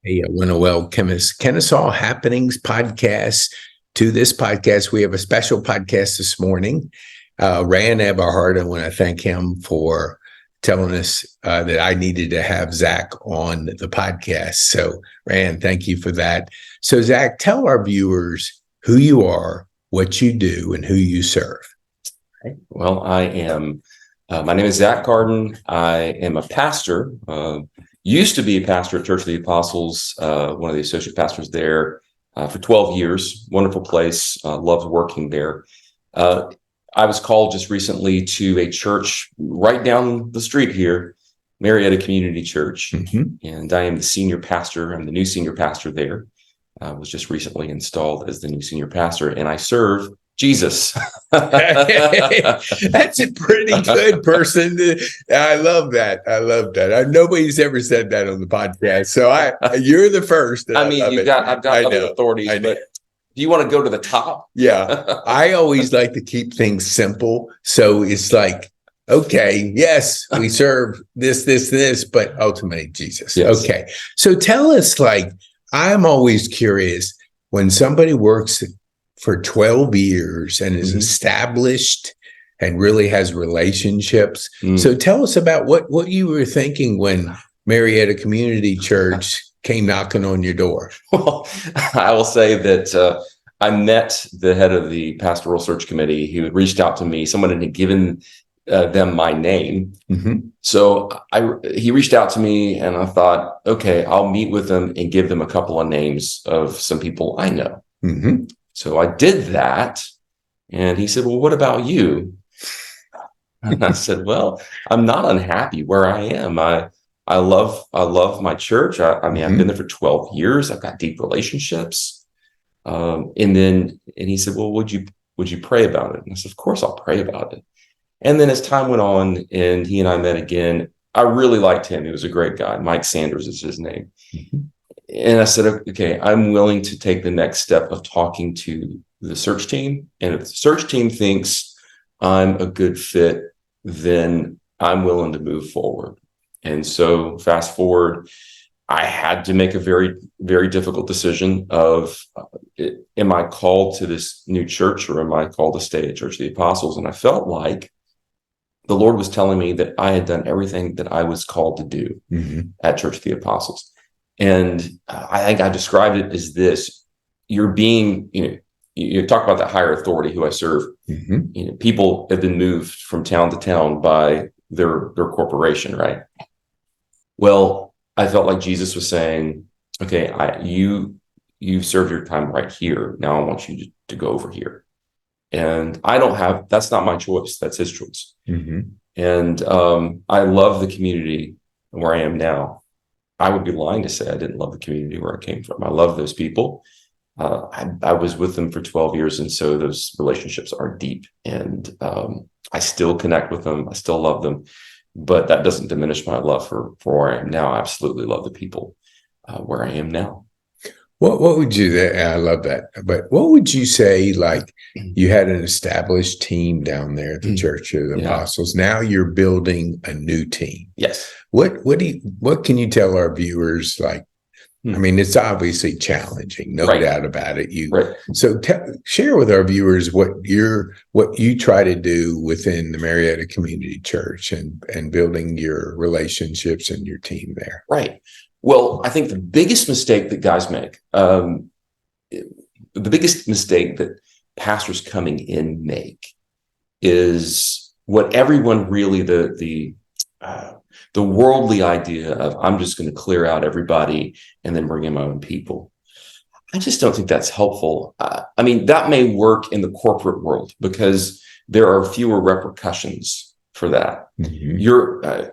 Hey, I want to welcome Kennesaw Happenings podcast. To this podcast, we have a special podcast this morning. Rand Eberhard, I want to thank him for telling us that I needed to have Zach on the podcast. So, Rand, thank you for that. So, Zach, tell our viewers who you are, what you do, and who you serve. Well, my name is Zach Carden. I am a pastor. Used to be a pastor at Church of the Apostles, one of the associate pastors there for 12 years. Wonderful place. Loved working there. I was called just recently to a church right down the street here, Marietta Community Church. And I am the senior pastor. I'm the new senior pastor there. I was just recently installed as the new senior pastor, and I serve Jesus. That's a pretty good person. I love that. Nobody's ever said that on the podcast. So you're the first. I mean, I've got other authorities, but do you want to go to the top? Yeah. I always like to keep things simple. So it's like, okay, yes, we serve this, but ultimately Jesus. Yes. Okay. So tell us, I'm always curious when somebody works for 12 years and is established and really has relationships. So tell us about what you were thinking when Marietta Community Church came knocking on your door. Well, I will say that I met the head of the Pastoral Search Committee who had reached out to me. Someone had given them my name. So he reached out to me and I thought, okay, I'll meet with them and give them a couple of names of some people I know. So I did that, and he said, well, what about you? And I said, well, I'm not unhappy where I am. I love my church. I mean, I've been there for 12 years. I've got deep relationships. And he said, well, would you pray about it? And I said, of course I'll pray about it. And then as time went on and he and I met again, I really liked him. He was a great guy. Mike Sanders is his name. And I said, okay, I'm willing to take the next step of talking to the search team. And if the search team thinks I'm a good fit, then I'm willing to move forward. And so fast forward, I had to make a very, very difficult decision of, am I called to this new church or am I called to stay at Church of the Apostles? And I felt like the Lord was telling me that I had done everything that I was called to do at Church of the Apostles. And I think I described it as this: you're being, you talk about that higher authority who I serve. People have been moved from town to town by their corporation, right? Well, I felt like Jesus was saying, okay, you served your time right here. Now I want you to go over here. And that's not my choice. That's his choice. And I love the community where I am now. I would be lying to say I didn't love the community where I came from. I love those people. I was with them for 12 years. And so those relationships are deep, and I still connect with them. I still love them, but that doesn't diminish my love for where I am now. I absolutely love the people where I am now. What would you, I love that, but what would you say, you had an established team down there at the Church of the Apostles. Now you're building a new team. Yes. What can you tell our viewers? I mean, it's obviously challenging, no doubt about it. So share with our viewers what you try to do within the Marietta Community Church and building your relationships and your team there. Right. Well, I think the biggest mistake that guys make, the biggest mistake that pastors coming in make is what everyone really, the worldly idea of, I'm just going to clear out everybody and then bring in my own people. I just don't think that's helpful. I mean, that may work in the corporate world because there are fewer repercussions for that.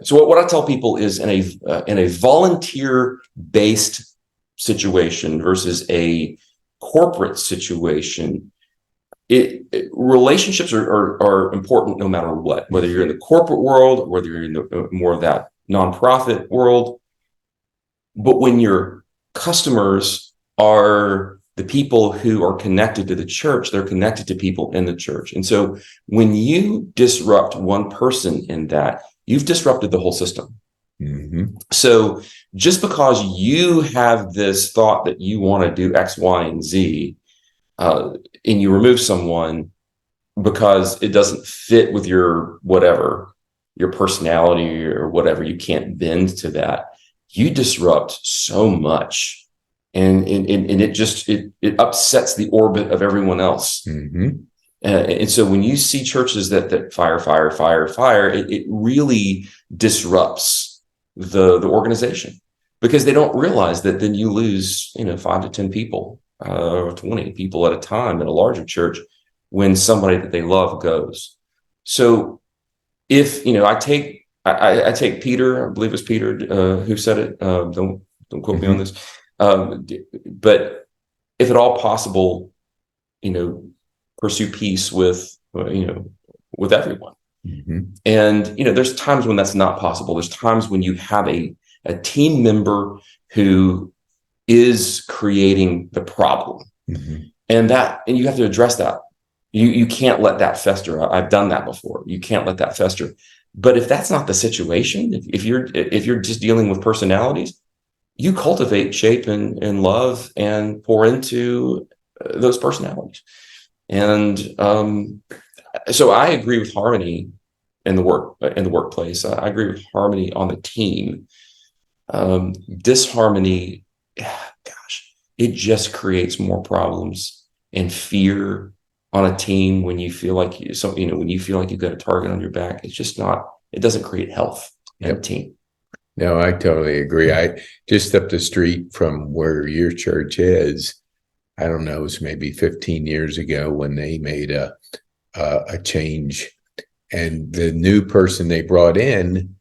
So what I tell people is in a volunteer-based situation versus a corporate situation, relationships are important no matter what, whether you're in the corporate world or whether you're in more of that nonprofit world. But when your customers are the people who are connected to the church, they're connected to people in the church. And so when you disrupt one person in that, you've disrupted the whole system. So just because you have this thought that you want to do X, Y, and Z, and you remove someone because it doesn't fit with your whatever, your personality or whatever, you can't bend to that, you disrupt so much. And it upsets the orbit of everyone else. And so when you see churches that fire, it really disrupts the organization, because they don't realize that then you lose 5 to 10 people or 20 people at a time in a larger church when somebody that they love goes. So if I take Peter, I believe it was Peter who said it. Don't quote me on this. But if at all possible, pursue peace with everyone. And, there's times when that's not possible. There's times when you have a team member who is creating the problem, and you have to address that. You can't let that fester. I've done that before. You can't let that fester. But if that's not the situation, if you're just dealing with personalities, you cultivate, shape, and love and pour into those personalities. And so I agree with harmony in the workplace. I agree with harmony on the team. Disharmony, gosh, it just creates more problems and fear on a team when you feel like when you feel like you've got a target on your back. It's just not. It doesn't create health in a team. No, I totally agree. I just up the street from where your church is, I don't know, it was maybe 15 years ago when they made a change, and the new person they brought in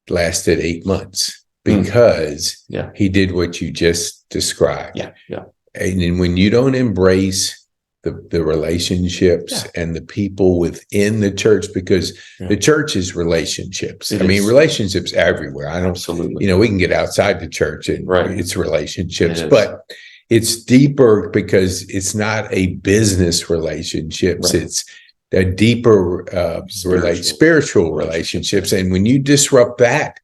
lasted 8 months because he did what you just described. And then when you don't embrace the relationships and the people within the church, because the church is relationships. Relationships everywhere. Absolutely. We can get outside the church and it's relationships, but it's deeper because it's not a business relationships. It's a deeper spiritual relationships. And when you disrupt that,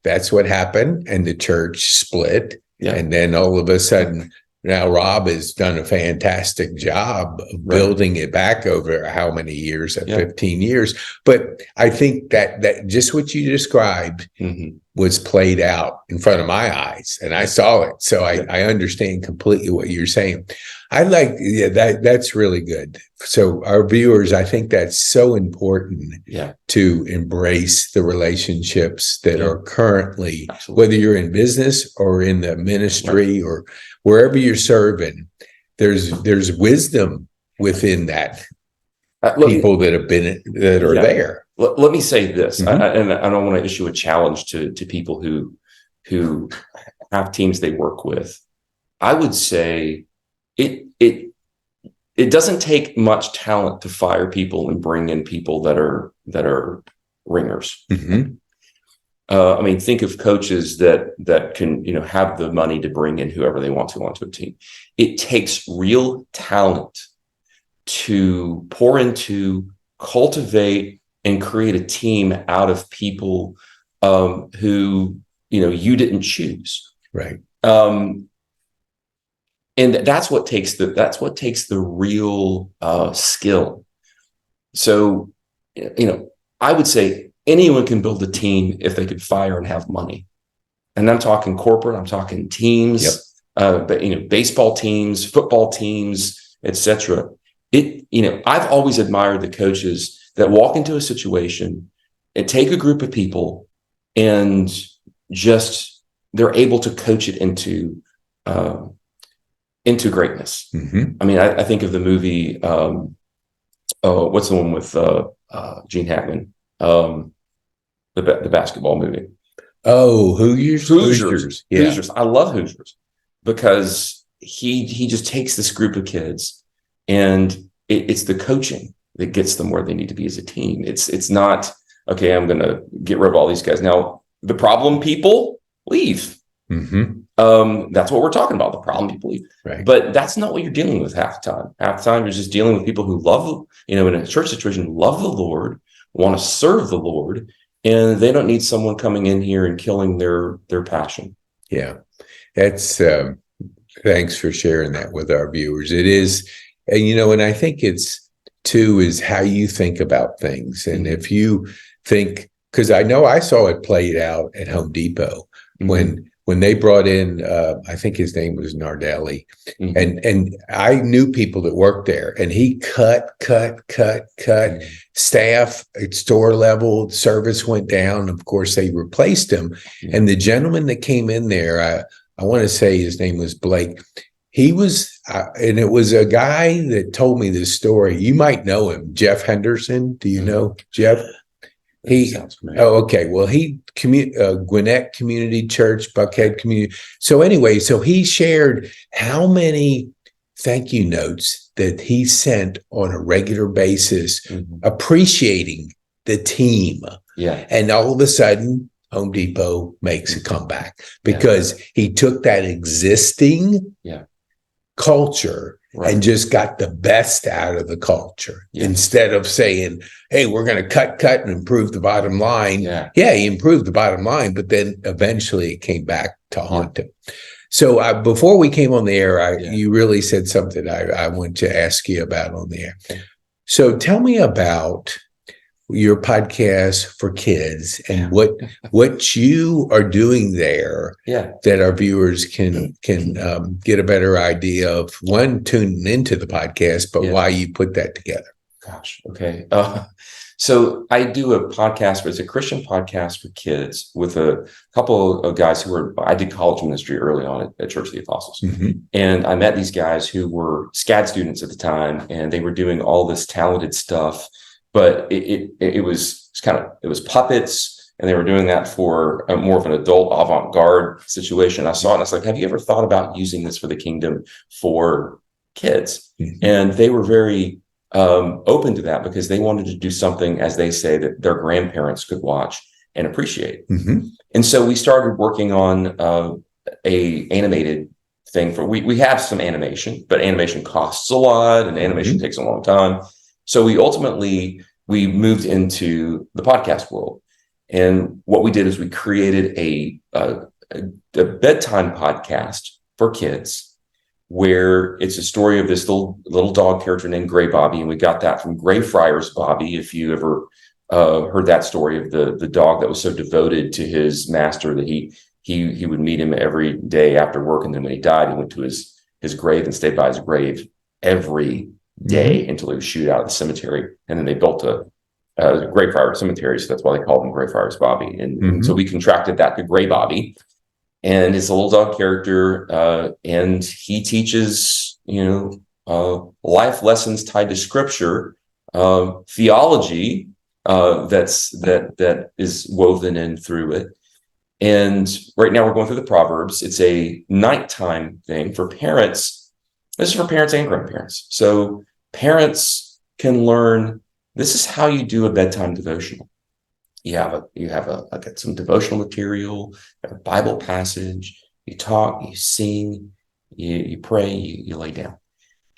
that's what happened. And the church split. And then all of a sudden, now Rob has done a fantastic job of building it back over how many years? 15 years. But I think that just what you described was played out in front of my eyes, and I saw it. So I understand completely what you're saying. I like that's really good. So our viewers, I think that's so important to embrace the relationships that are currently, whether you're in business or in the ministry or wherever you're serving, there's wisdom within that. People that have been that are there. Let me say this, and I don't want to issue a challenge to people who have teams they work with. I would say it doesn't take much talent to fire people and bring in people that are ringers. Think of coaches that can have the money to bring in whoever they want to onto a team. It takes real talent to pour into, cultivate, and create a team out of people who you didn't choose. Right. And that's what takes the real skill. So I would say anyone can build a team if they could fire and have money. And I'm talking corporate, I'm talking teams, but baseball teams, football teams, etc. I've always admired the coaches that walk into a situation and take a group of people and just they're able to coach it into greatness. I think of the movie. What's the one with Gene Hackman? The basketball movie. Oh, Hoosiers. Yeah. Hoosiers. I love Hoosiers because he just takes this group of kids and it's the coaching that gets them where they need to be as a team. It's not, okay, I'm going to get rid of all these guys. Now, the problem people leave. That's what we're talking about. The problem people leave. Right. But that's not what you're dealing with half the time. Half the time, you're just dealing with people who love, in a church situation, love the Lord, want to serve the Lord, and they don't need someone coming in here and killing their passion. Yeah, that's thanks for sharing that with our viewers. It is, and and I think it's too is how you think about things, and if you think, because I know I saw it played out at Home Depot when they brought in, I think his name was Nardelli, and I knew people that worked there, and he cut staff at store level. Service went down. Of course, they replaced him, and the gentleman that came in there, I want to say his name was Blake. He was, and it was a guy that told me this story. You might know him, Jeff Henderson. Do you know Jeff? Okay. Well, he Gwinnett Community Church, Buckhead Community. So anyway, so he shared how many thank you notes that he sent on a regular basis, appreciating the team. Yeah. And all of a sudden, Home Depot makes a comeback because he took that existing culture and just got the best out of the culture instead of saying, hey, we're going to cut and improve the bottom line. Yeah, he improved the bottom line, but then eventually it came back to haunt him. So before we came on the air, you really said something I want to ask you about on the air. So tell me about your podcast for kids and what you are doing there that our viewers can get a better idea of, one, tuning into the podcast, but why you put that together. Gosh. Okay. So I do a podcast, it's a Christian podcast for kids with a couple of guys I did college ministry early on at Church of the Apostles. And I met these guys who were SCAD students at the time, and they were doing all this talented stuff. But it was puppets, and they were doing that for more of an adult avant-garde situation. I saw it, and I was like, have you ever thought about using this for the kingdom for kids? And they were very open to that because they wanted to do something, as they say, that their grandparents could watch and appreciate. And so we started working on a animated thing we have some animation, but animation costs a lot, and animation takes a long time. So we moved into the podcast world. And what we did is we created a bedtime podcast for kids, where it's a story of this little dog character named Gray Bobby. And we got that from Greyfriars Bobby. If you ever heard that story of the dog that was so devoted to his master that he would meet him every day after work. And then when he died, he went to his grave and stayed by his grave every day until he was shooed out of the cemetery. And then they built a Greyfriars cemetery, so that's why they called him Greyfriars Bobby. And so we contracted that to Gray Bobby, and it's a little dog character, and he teaches life lessons tied to scripture, theology that is woven in through it. And right now we're going through the Proverbs. It's a nighttime thing for parents. This is for parents and grandparents. So parents can learn, this is how you do a bedtime devotional. You have some devotional material, a Bible passage, you talk, you sing, you pray, you lay down.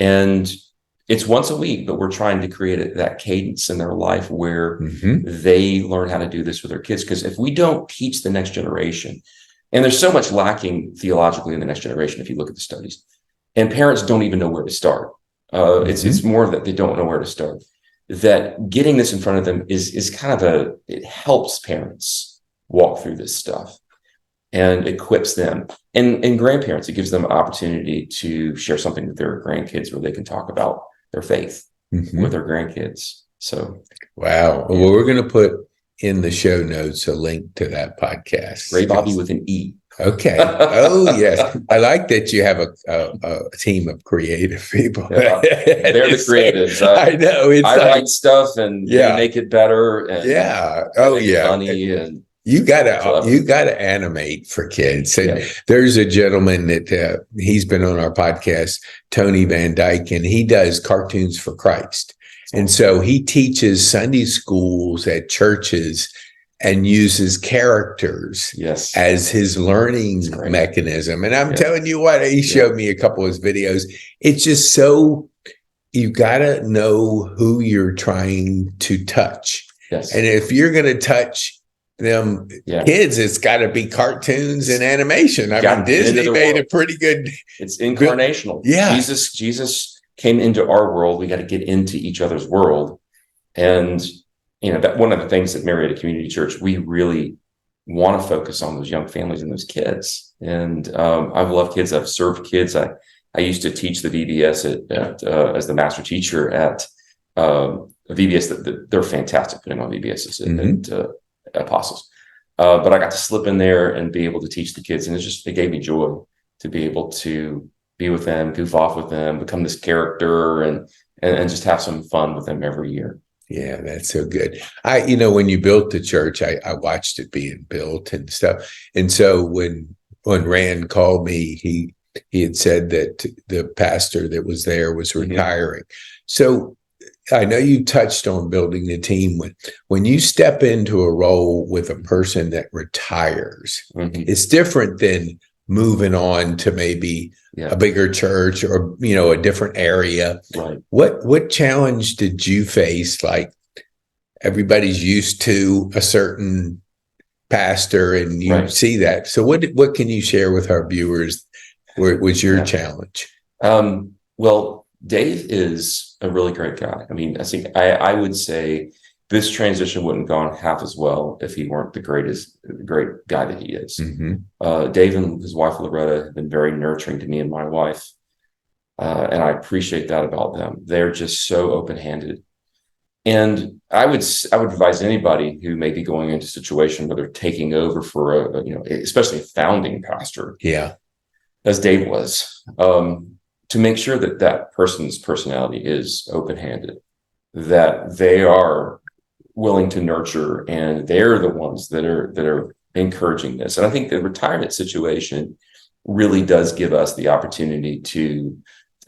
And it's once a week, but we're trying to create that cadence in their life where they learn how to do this with their kids. Because if we don't teach the next generation, and there's so much lacking theologically in the next generation, if you look at the studies, and parents don't even know where to start. It's more that they don't know where to start. That getting this in front of them is kind of it helps parents walk through this stuff and equips them. And grandparents, it gives them an opportunity to share something with their grandkids where they can talk about their faith with their grandkids. So, wow. Well, we're going to put in the show notes a link to that podcast. Gray Bobby with an E. Okay. Oh, yes. I like that you have a team of creative people. Yeah. They're the creatives. I know. I write stuff and they make it better. And funny and you gotta animate for kids. And there's a gentleman that he's been on our podcast, Tony Van Dyke, and he does cartoons for Christ. And so he teaches Sunday schools at churches and uses characters as his learning mechanism. And I'm telling you what, he showed me a couple of his videos. It's just so, you got to know who you're trying to touch. And if you're going to touch them kids, it's got to be cartoons and animation. I mean, Disney made a pretty good. It's incarnational. Yeah, Jesus came into our world. We got to get into each other's world, and that one of the things at Marietta Community Church, we really want to focus on those young families and those kids. And I've loved kids. I've served kids. I used to teach the VBS as the master teacher at VBS. They're fantastic putting on VBSs at Apostles. But I got to slip in there and be able to teach the kids. And it gave me joy to be able to be with them, goof off with them, become this character and just have some fun with them every year. Yeah, that's so good. When you built the church, I watched it being built and stuff. And so when Rand called me, he had said that the pastor that was there was retiring. So I know you touched on building the team. When you step into a role with a person that retires, it's different than moving on to maybe a bigger church or, a different area. Right. What challenge did you face? Like, everybody's used to a certain pastor and you see that. So what can you share with our viewers? Where was your challenge? Well, Dave is a really great guy. I mean, I think I would say this transition wouldn't have gone half as well if he weren't the great guy that he is. Dave and his wife, Loretta, have been very nurturing to me and my wife. And I appreciate that about them. They're just so open-handed. And I would advise anybody who may be going into a situation where they're taking over for especially a founding pastor. Yeah. As Dave was, to make sure that person's personality is open-handed, that they are willing to nurture, and they're the ones that are encouraging this. And I think the retirement situation really does give us the opportunity to,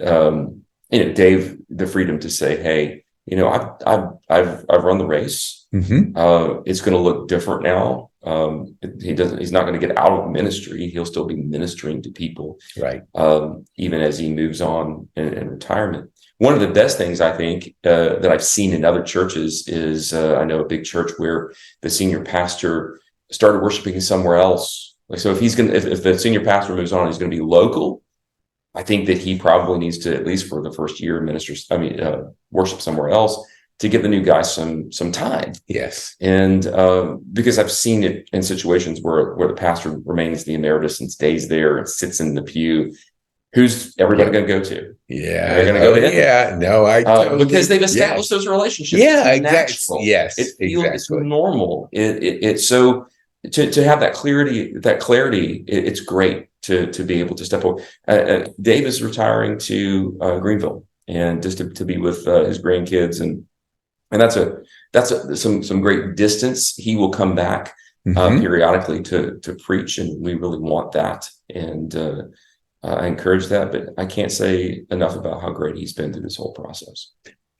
Dave, the freedom to say, hey, I've run the race. It's going to look different now. He's not going to get out of ministry. He'll still be ministering to people, right? Even as he moves on in retirement. One of the best things I think that I've seen in other churches is I know a big church where the senior pastor started worshiping somewhere else. Like, so if the senior pastor moves on, he's going to be local. I think that he probably needs to, at least for the first year, worship somewhere else to give the new guy some time. Yes. And because I've seen it in situations where the pastor remains the emeritus and stays there and sits in the pew. Who's everybody going to go to? Yeah. They're going to go to him. Yeah. No, because they've established those relationships. Yeah, exactly. Yes. It's normal. It's so to have that clarity, it's great to be able to step over. Dave is retiring to Greenville, and just to be with his grandkids, and that's some great distance. He will come back periodically to preach, and we really want that, and I encourage that. But I can't say enough about how great he's been through this whole process.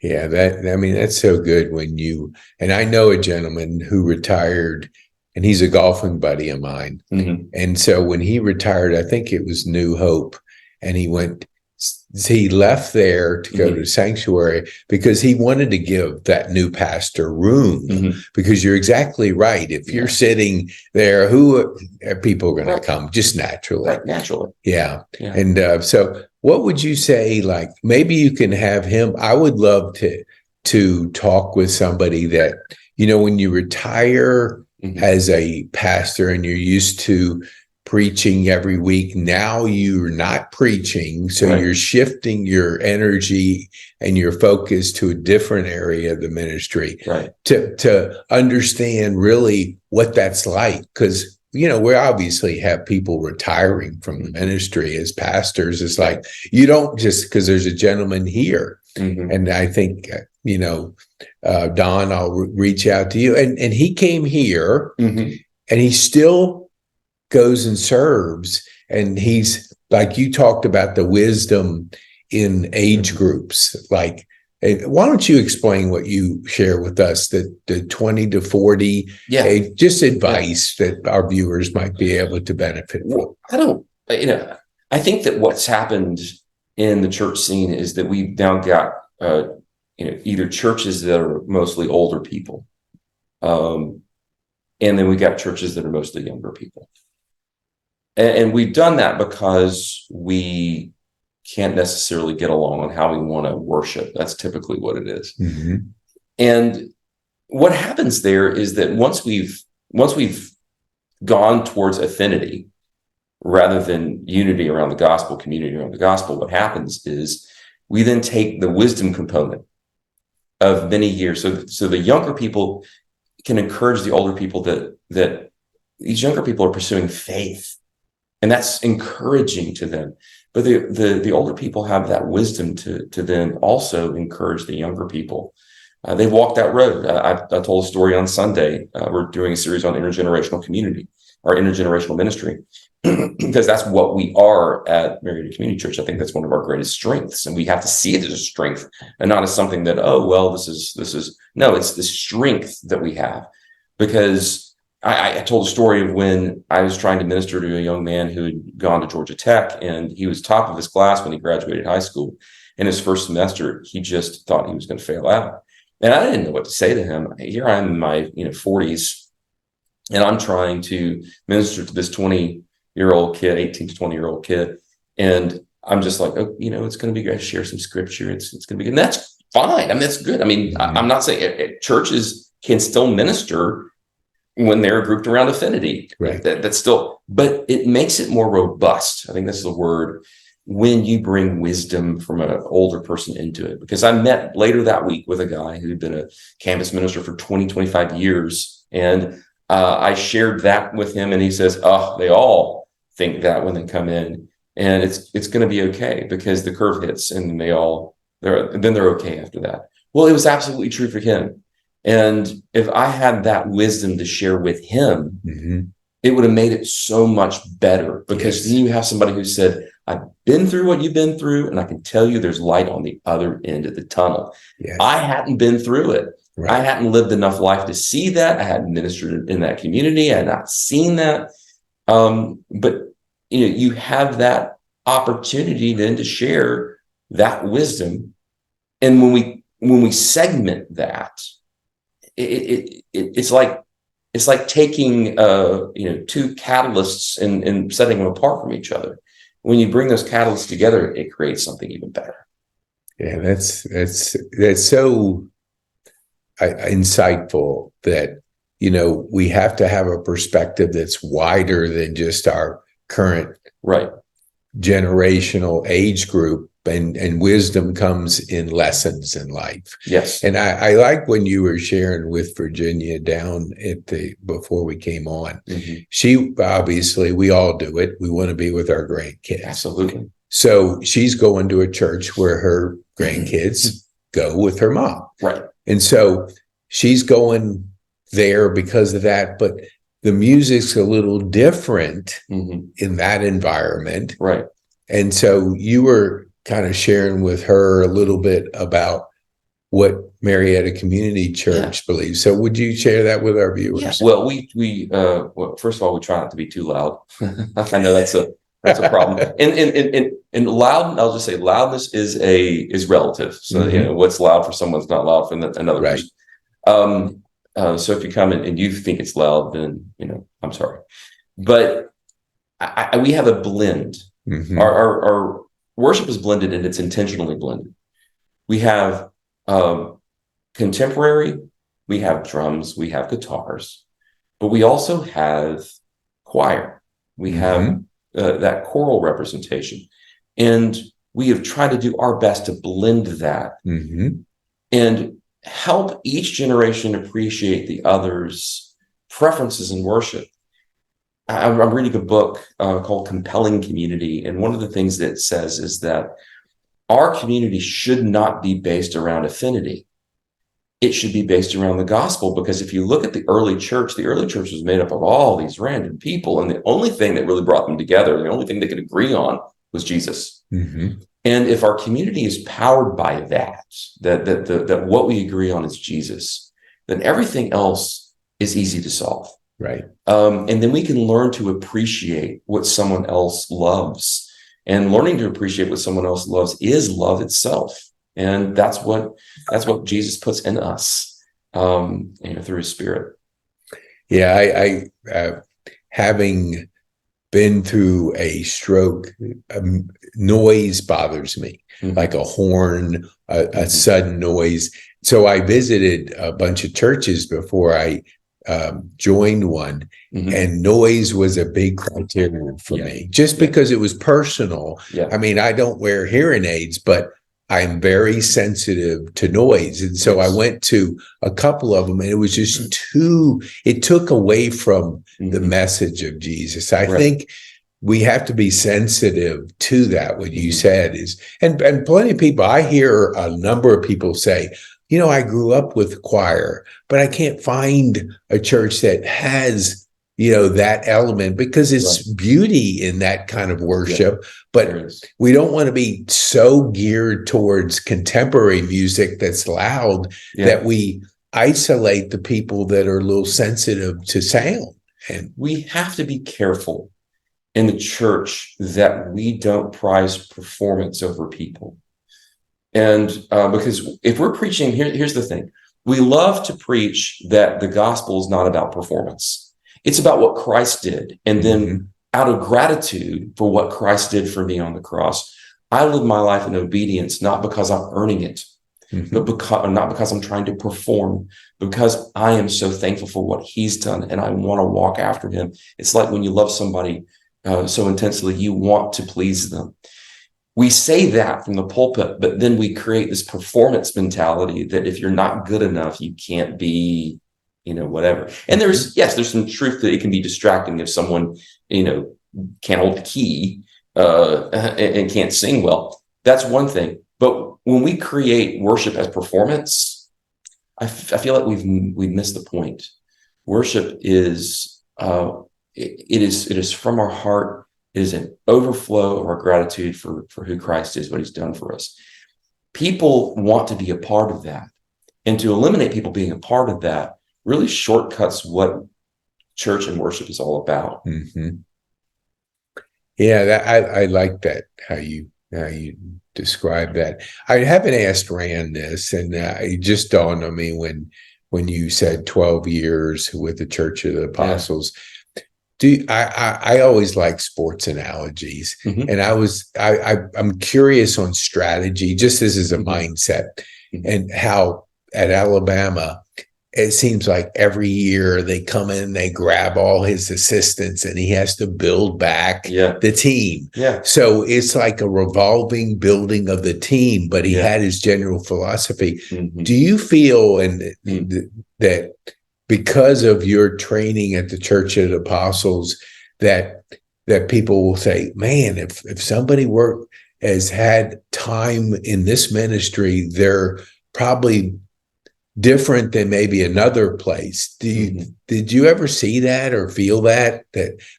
Yeah, that's so good and I know a gentleman who retired. And he's a golfing buddy of mine. And so when he retired, I think it was New Hope, and he left there to go to Sanctuary because he wanted to give that new pastor room, because you're exactly right. If you're sitting there, who are people going to come? Just naturally. Right, naturally. Yeah. And so what would you say, like, maybe you can have him, I would love to talk with somebody that, when you retire as a pastor and you're used to preaching every week, now you're not preaching. So you're shifting your energy and your focus to a different area of the ministry, to understand really what that's like. Because, we obviously have people retiring from the ministry as pastors. It's like, you don't just, because there's a gentleman here. And I think, Don, I'll reach out to you. And he came here and he still goes and serves. And he's, like you talked about, the wisdom in age groups. Like, why don't you explain what you share with us, the 20 to 40, just advice that our viewers might be able to benefit from? I think that what's happened in the church scene is that we've now got, either churches that are mostly older people, And then we got churches that are mostly younger people. And we've done that because we can't necessarily get along on how we want to worship. That's typically what it is. And what happens there is that once we've gone towards affinity rather than unity around the gospel, community around the gospel, what happens is we then take the wisdom component of many years. So the younger people can encourage the older people that these younger people are pursuing faith, and that's encouraging to them. But the older people have that wisdom to then also encourage the younger people. They've walked that road. I told a story on Sunday. We're doing a series on intergenerational community or intergenerational ministry, because that's what we are at Marietta Community Church. I think that's one of our greatest strengths, and we have to see it as a strength and not as something that, oh, well, this is no, it's the strength that we have. Because I told a story of when I was trying to minister to a young man who had gone to Georgia Tech, and he was top of his class when he graduated high school. In his first semester, he just thought he was going to fail out. And I didn't know what to say to him. Here I am in my 40s, and I'm trying to minister to this 20-year-old kid, 18 to 20-year-old kid. And I'm just like, oh, it's going to be great to share some scripture. It's going to be good. And that's fine. I mean, that's good. I mean, I'm not saying churches can still minister when they're grouped around affinity. Right. That's still, but it makes it more robust. I think that's the word, when you bring wisdom from an older person into it. Because I met later that week with a guy who'd been a campus minister for 25 years. And I shared that with him, and he says, oh, they all think that when they come in, and it's going to be okay because the curve hits, and then they're okay after that. Well, it was absolutely true for him. And if I had that wisdom to share with him, it would have made it so much better, because then you have somebody who said, I've been through what you've been through, and I can tell you there's light on the other end of the tunnel. Yes. I hadn't been through it. Right. I hadn't lived enough life to see that. I hadn't ministered in that community. I had not seen that. But you have that opportunity then to share that wisdom. And when we segment that, it's like taking two catalysts and setting them apart from each other. When you bring those catalysts together, it creates something even better. Yeah, that's so insightful that we have to have a perspective that's wider than just our current generational age group. And wisdom comes in lessons in life. Yes. And I like when you were sharing with Virginia down before we came on. She, obviously, we all do it. We want to be with our grandkids. Absolutely. So she's going to a church where her grandkids go with her mom. Right. And so she's going there because of that. But the music's a little different in that environment. Right. And so you were kind of sharing with her a little bit about what Marietta Community Church believes. So would you share that with our viewers? Yeah. Well, we first of all, we try not to be too loud. I know that's a problem. And loud, I'll just say loudness is relative. So what's loud for someone's not loud for another person. So if you come in and you think it's loud, then I'm sorry. But we have a blend. Our worship is blended, and it's intentionally blended. We have contemporary, we have drums, we have guitars, but we also have choir. We have that choral representation, and we have tried to do our best to blend that and help each generation appreciate the other's preferences in worship. I'm reading a book called Compelling Community, and one of the things that it says is that our community should not be based around affinity. It should be based around the gospel, because if you look at the early church was made up of all these random people, and the only thing that really brought them together, the only thing they could agree on, was Jesus. And if our community is powered by that what we agree on is Jesus, then everything else is easy to solve. Right. And then we can learn to appreciate what someone else loves. And learning to appreciate what someone else loves is love itself. And that's what Jesus puts in us through his Spirit. Yeah, having been through a stroke, noise bothers me, like a horn, a sudden noise. So I visited a bunch of churches before I joined one, and noise was a big criteria for me, just because it was personal. I mean, I don't wear hearing aids, but I'm very sensitive to noise. And so I went to a couple of them, and it was just it took away from the message of Jesus. I think we have to be sensitive to that. What you said is, and plenty of people, I hear a number of people say, I grew up with choir, but I can't find a church that has, that element, because it's beauty in that kind of worship. But we don't want to be so geared towards contemporary music that's loud that we isolate the people that are a little sensitive to sound. And we have to be careful in the church that we don't prize performance over people. And because if we're preaching, here's the thing. We love to preach that the gospel is not about performance. It's about what Christ did. And then out of gratitude for what Christ did for me on the cross, I live my life in obedience, not because I'm earning it, but not because I'm trying to perform, because I am so thankful for what he's done and I want to walk after him. It's like when you love somebody so intensely, you want to please them. We say that from the pulpit, but then we create this performance mentality that if you're not good enough, you can't be, whatever. And there's some truth that it can be distracting if someone, can't hold the key and can't sing well. That's one thing. But when we create worship as performance, I feel like we've missed the point. Worship is it is from our heart. It is an overflow of our gratitude for who Christ is, what he's done for us. People want to be a part of that. And to eliminate people being a part of that really shortcuts what church and worship is all about. Yeah, I like that, how you describe that. I haven't asked Rand this, and it just dawned on me when you said 12 years with the Church of the Apostles. I always like sports analogies, and I'm curious on strategy, just as a mindset, and how at Alabama, it seems like every year they come in, they grab all his assistants, and he has to build back the team. So it's like a revolving building of the team, but he had his general philosophy. Do you feel that because of your training at the Church of the Apostles, that people will say, man, if somebody has had time in this ministry, they're probably different than maybe another place? Did you ever see that or feel that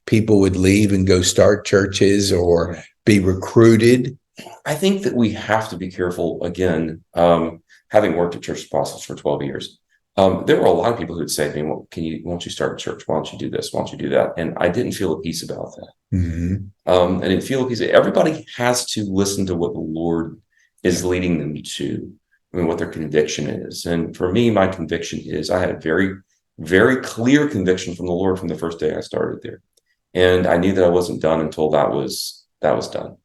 people would leave and go start churches or be recruited? I think that we have to be careful, again, having worked at Church of the Apostles for 12 years. There were a lot of people who'd say to me, well, why don't you start a church? Why don't you do this? Why don't you do that? And I didn't feel at peace about that. I didn't feel at peace. Everybody has to listen to what the Lord is leading them to, what their conviction is. And for me, my conviction is I had a very, very clear conviction from the Lord from the first day I started there. And I knew that I wasn't done until that was done.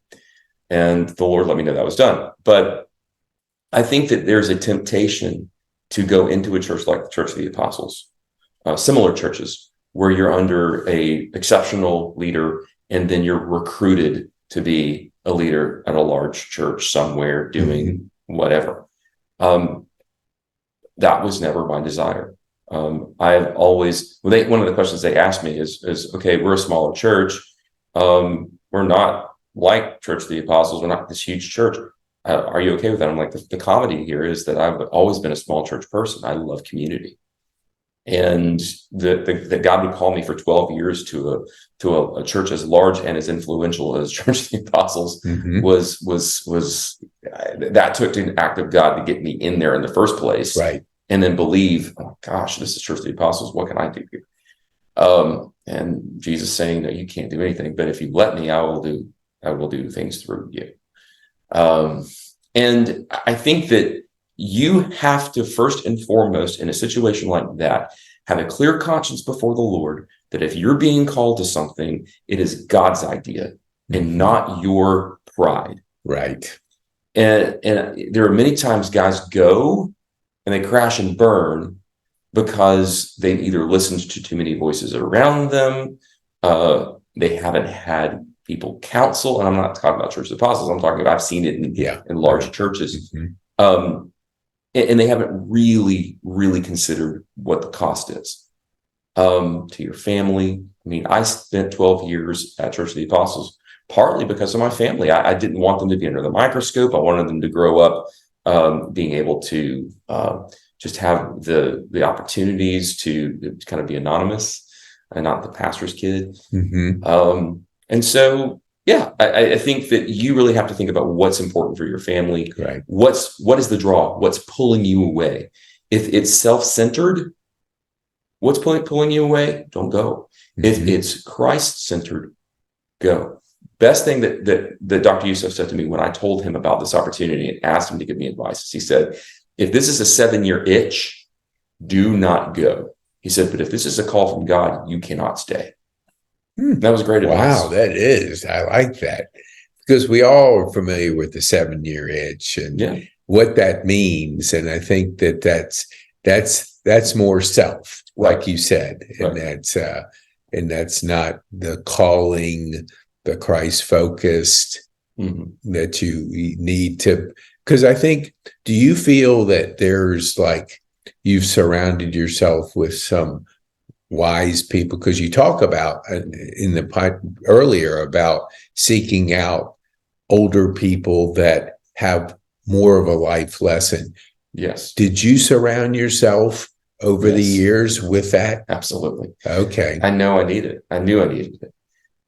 And the Lord let me know that was done. But I think that there's a temptation to go into a church like the Church of the Apostles, similar churches where you're under a exceptional leader, and then you're recruited to be a leader at a large church somewhere doing whatever. That was never my desire. I've always, one of the questions they asked me is, okay, we're a smaller church. We're not like Church of the Apostles. We're not this huge church. Are you okay with that? I'm like, the comedy here is that I've always been a small church person. I love community. And that God would call me for 12 years to a church as large and as influential as Church of the Apostles was that took an act of God to get me in there in the first place. Right. And then believe, oh gosh, this is Church of the Apostles. What can I do here? And Jesus saying, no, you can't do anything, but if you let me, I will do things through you. And I think that you have to first and foremost in a situation like that, have a clear conscience before the Lord that if you're being called to something, it is God's idea and not your pride. Right. And there are many times guys go and they crash and burn because they've either listened to too many voices around them. They haven't had people counsel. And I'm not talking about Church of the Apostles. I'm talking about, I've seen it in large churches. And they haven't really, really considered what the cost is to your family. I mean, I spent 12 years at Church of the Apostles, partly because of my family. I didn't want them to be under the microscope. I wanted them to grow up being able to just have the opportunities to kind of be anonymous and not the pastor's kid. And so, yeah, I think that you really have to think about what's important for your family. Right. What is the draw? What's pulling you away? If it's self-centered, what's pulling you away? Don't go. If it's Christ-centered, go. Best thing that Dr. Youssef said to me when I told him about this opportunity and asked him to give me advice is he said, if this is a 7-year itch, do not go. He said, but if this is a call from God, you cannot stay. That was great advice. Wow, that is. I like that. Because we all are familiar with the 7-year itch and what that means. And I think that's more self, like you said. And that's not the calling, the Christ focused that you need to. Because I think, do you feel that there's like you've surrounded yourself with some wise people? Because you talk about in the earlier about seeking out older people that have more of a life lesson. Yes. Did you surround yourself over the years with that? Absolutely. Okay. I know I need it. I knew I needed it.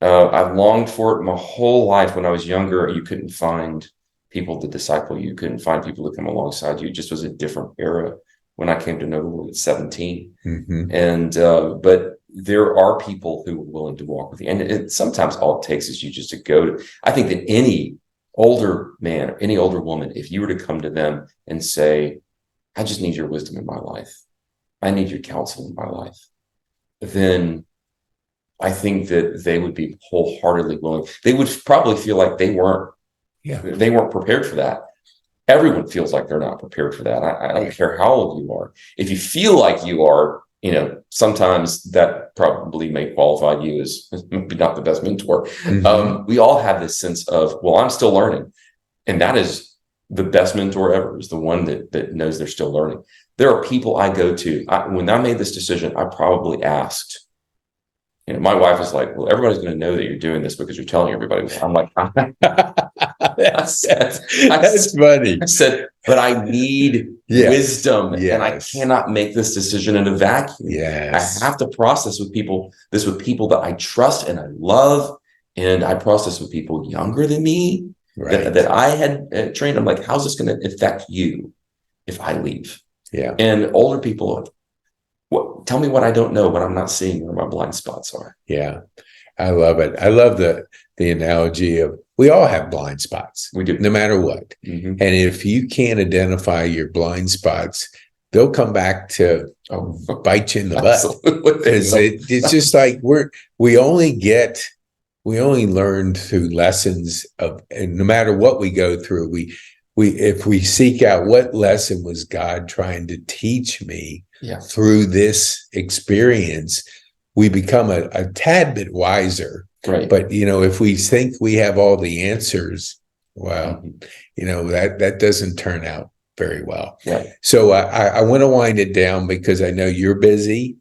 I've longed for it my whole life. When I was younger, you couldn't find people to disciple you. Couldn't find people to come alongside you. It just was a different era when I came to know the Lord at 17. And but there are people who are willing to walk with you. And sometimes all it takes is you just to go to, I think that any older man or any older woman, if you were to come to them and say, I just need your wisdom in my life, I need your counsel in my life, then I think that they would be wholeheartedly willing. They would probably feel like they weren't prepared for that. Everyone feels like they're not prepared for that. I don't care how old you are. If you feel like you are, sometimes that probably may qualify you as maybe not the best mentor. We all have this sense of, well, I'm still learning. And that is the best mentor ever, is the one that knows they're still learning. There are people I go to. When I made this decision, I probably asked, my wife is like, well, everybody's going to know that you're doing this because you're telling everybody. I'm like, that's funny. I said, but I need wisdom, and I cannot make this decision in a vacuum. I have to process with people that I trust and I love, and I process with people younger than me that I had trained. I'm like, how's this going to affect you if I leave? And older people, tell me what I don't know, what I'm not seeing, where my blind spots are. Yeah, I love it. I love the analogy of we all have blind spots. We do, no matter what. And if you can't identify your blind spots, they'll come back to bite you in the butt. Because it's just like we only learn through lessons of, and no matter what we go through, if we seek out what lesson was God trying to teach me through this experience, we become a tad bit wiser. Right. But, if we think we have all the answers, well, that doesn't turn out very well. Right. So I want to wind it down because I know you're busy,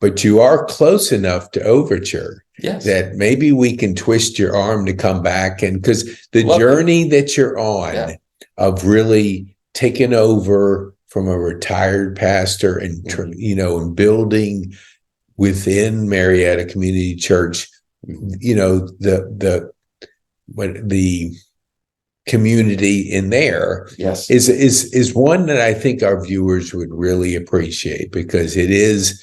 but you are close enough to Overture that maybe we can twist your arm to come back. And because the journey that you're on of really taking over from a retired pastor and, and building within Marietta Community Church, the community in there is one that I think our viewers would really appreciate, because it is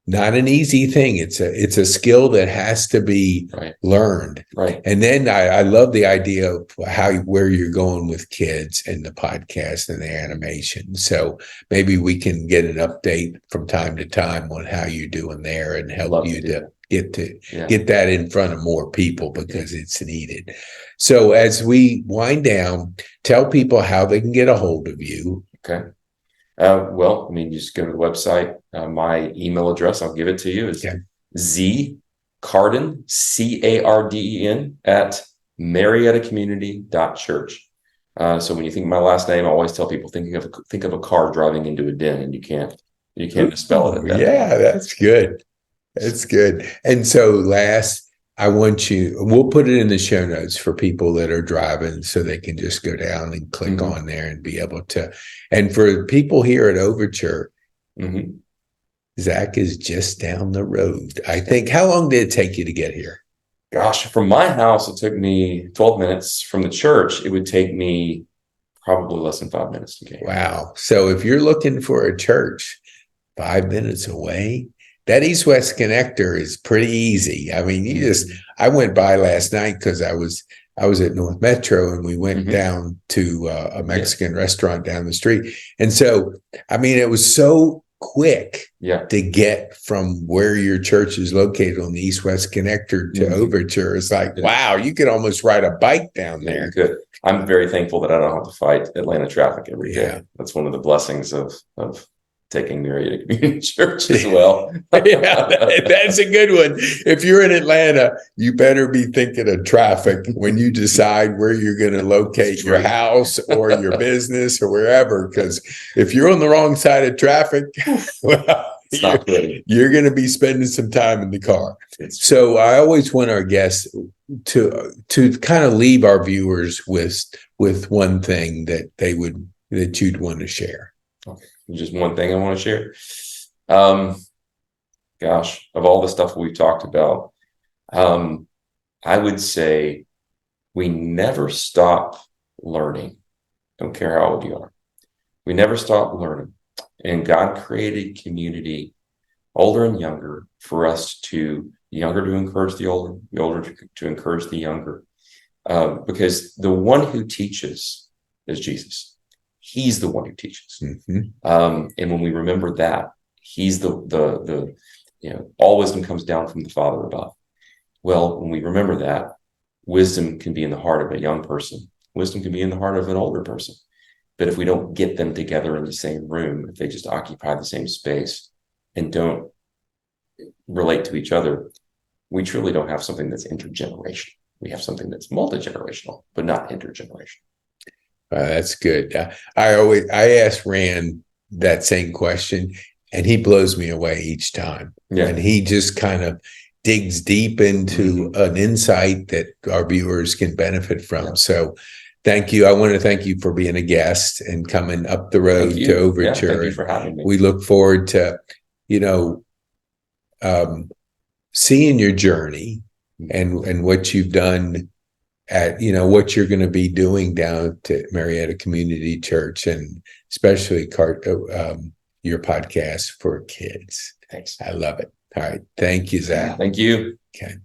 not an easy thing. It's a skill that has to be learned. Right. And then I love the idea of where you're going with kids and the podcast and the animation. So maybe we can get an update from time to time on how you're doing there and help you to get that in front of more people, because it's needed. So as we wind down, tell people how they can get a hold of you. Okay. Just go to the website. My email address, I'll give it to you, is Z Carden, CARDEN, at MariettaCommunity.church. So when you think of my last name, I always tell people, think of a car driving into a den, and you can't misspell it. Yeah, that's good. That's good. And so last, we'll put it in the show notes for people that are driving, so they can just go down and click on there and be able to. And for people here at Overture, Zach is just down the road. I think, how long did it take you to get here? Gosh, from my house, it took me 12 minutes. From the church, it would take me probably less than 5 minutes to get here. Wow. So if you're looking for a church 5 minutes away, that east-west connector is pretty easy. I mean, I went by last night because I was at North Metro, and we went down to a Mexican restaurant down the street. And so, I mean, it was so quick to get from where your church is located on the east-west connector to Overture. It's like, wow, you could almost ride a bike down there. You could. I'm very thankful that I don't have to fight Atlanta traffic every day. That's one of the blessings of taking Marietta Community Church as well. That's a good one. If you're in Atlanta, you better be thinking of traffic when you decide where you're going to locate your house or your business or wherever, because if you're on the wrong side of traffic, well, you're going to be spending some time in the car. So I always want our guests to kind of leave our viewers with one thing that you'd want to share. Okay. Just one thing I want to share. Gosh, of all the stuff we've talked about, I would say we never stop learning. Don't care how old you are. We never stop learning. And God created community, older and younger, for us the younger to encourage the older to encourage the younger. Because the one who teaches is Jesus. He's the one who teaches. And when we remember that, he's the all wisdom comes down from the Father above. Well, when we remember that, wisdom can be in the heart of a young person. Wisdom can be in the heart of an older person. But if we don't get them together in the same room, if they just occupy the same space and don't relate to each other, we truly don't have something that's intergenerational. We have something that's multi-generational, but not intergenerational. That's good. I ask Rand that same question, and he blows me away each time. And he just kind of digs deep into an insight that our viewers can benefit from. So thank you. I want to thank you for being a guest and coming up the road to Overture. Thank you for having me. We look forward to, seeing your journey and what you've done at, what you're going to be doing down to Marietta Community Church, and especially your podcast for kids. Thanks. I love it. All right. Thank you, Zach. Thank you. Okay.